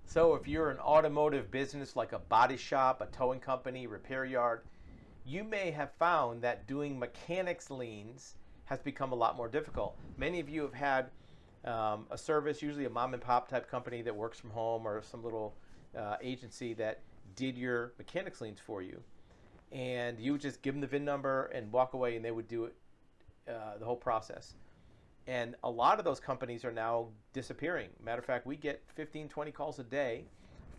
So if you're an automotive business like a body shop, a towing company, repair yard, you may have found that doing mechanics liens has become a lot more difficult. Many of you have had a service, usually a mom and pop type company that works from home, or some little agency that did your mechanics liens for you. And you would just give them the VIN number and walk away, and they would do it, the whole process. And a lot of those companies are now disappearing. Matter of fact, we get 15, 20 calls a day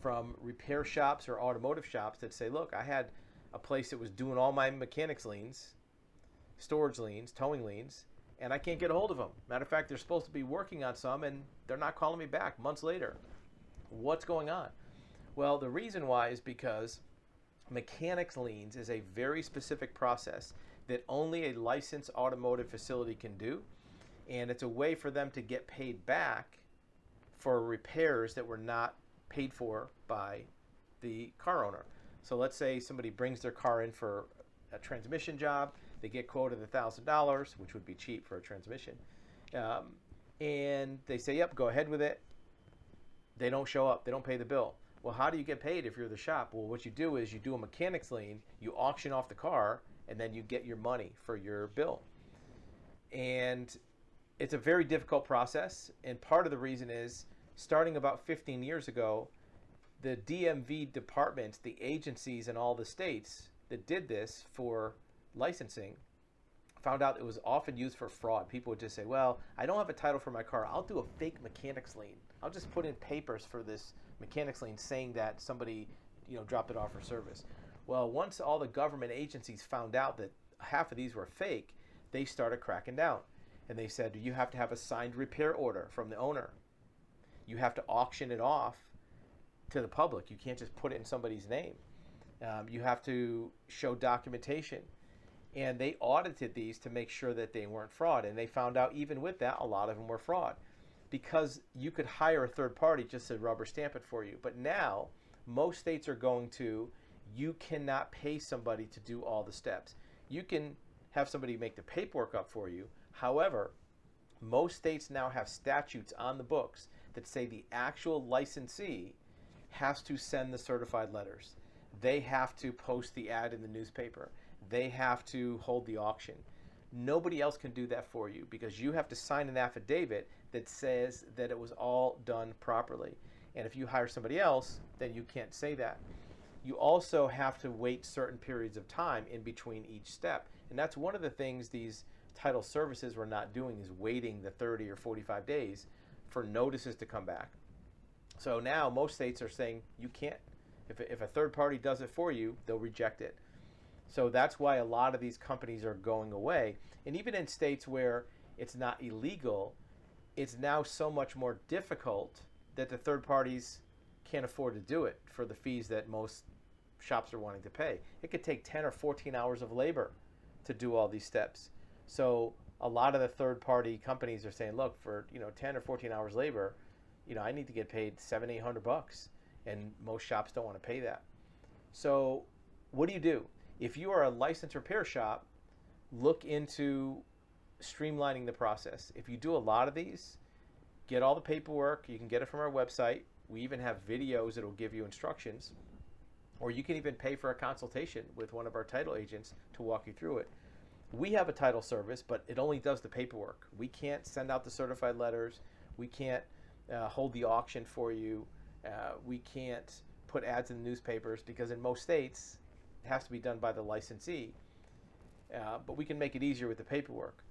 from repair shops or automotive shops that say, look, I had a place that was doing all my mechanics liens, storage liens, towing liens, and I can't get a hold of them. Matter of fact, they're supposed to be working on some, and they're not calling me back months later. What's going on? Well, the reason why is because mechanics liens is a very specific process that only a licensed automotive facility can do. And it's a way for them to get paid back for repairs that were not paid for by the car owner. So let's say somebody brings their car in for a transmission job. They get quoted $1,000, which would be cheap for a transmission. And they say, yep, go ahead with it. They don't show up. They don't pay the bill. Well, how do you get paid if you're the shop? Well, what you do is you do a mechanics lien, you auction off the car, and then you get your money for your bill. And it's a very difficult process, and part of the reason is, starting about 15 years ago, the DMV departments, the agencies in all the states that did this for licensing, found out it was often used for fraud. People would just say, well, I don't have a title for my car. I'll do a fake mechanics lien. I'll just put in papers for this mechanics lien saying that somebody, dropped it off for service. Well, once all the government agencies found out that half of these were fake, they started cracking down. And they said, you have to have a signed repair order from the owner. You have to auction it off to the public. You can't just put it in somebody's name. You have to show documentation. And they audited these to make sure that they weren't fraud. And they found out even with that, a lot of them were fraud. Because you could hire a third party just to rubber stamp it for you. But now, most states are going to, you cannot pay somebody to do all the steps. You can have somebody make the paperwork up for you. However, most states now have statutes on the books that say the actual licensee has to send the certified letters. They have to post the ad in the newspaper. They have to hold the auction. Nobody else can do that for you because you have to sign an affidavit that says that it was all done properly. And if you hire somebody else, then you can't say that. You also have to wait certain periods of time in between each step. And that's one of the things these title services were not doing, is waiting the 30 or 45 days for notices to come back. So now most states are saying you can't. If a third party does it for you, they'll reject it. So that's why a lot of these companies are going away. And even in states where it's not illegal, it's now so much more difficult that the third parties can't afford to do it for the fees that most shops are wanting to pay. It could take 10 or 14 hours of labor to do all these steps. So a lot of the third-party companies are saying, look, for 10 or 14 hours labor, I need to get paid $700-800, and most shops don't want to pay that. So what do? If you are a licensed repair shop, look into streamlining the process. If you do a lot of these, get all the paperwork. You can get it from our website. We even have videos that will give you instructions, or you can even pay for a consultation with one of our title agents to walk you through it. We have a title service, but it only does the paperwork. We can't send out the certified letters. We can't hold the auction for you. We can't put ads in the newspapers because in most states, it has to be done by the licensee. But we can make it easier with the paperwork.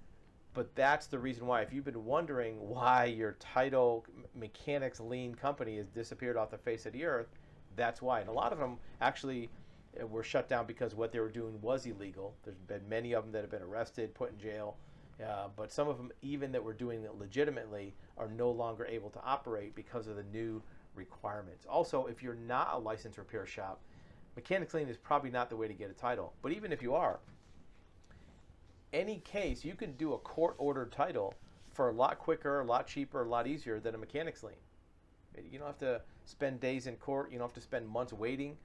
But that's the reason why. If you've been wondering why your title mechanics lien company has disappeared off the face of the earth, that's why. And a lot of them actually were shut down because what they were doing was illegal. There's been many of them that have been arrested, put in jail. But some of them, even that were doing it legitimately, are no longer able to operate because of the new requirements. Also, if you're not a licensed repair shop, mechanics lien is probably not the way to get a title. But even if you are, any case, you can do a court-ordered title for a lot quicker, a lot cheaper, a lot easier than a mechanics lien. You don't have to spend days in court. You don't have to spend months waiting.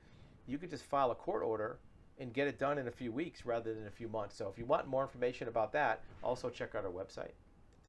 You could just file a court order and get it done in a few weeks rather than a few months. So if you want more information about that, also check out our website.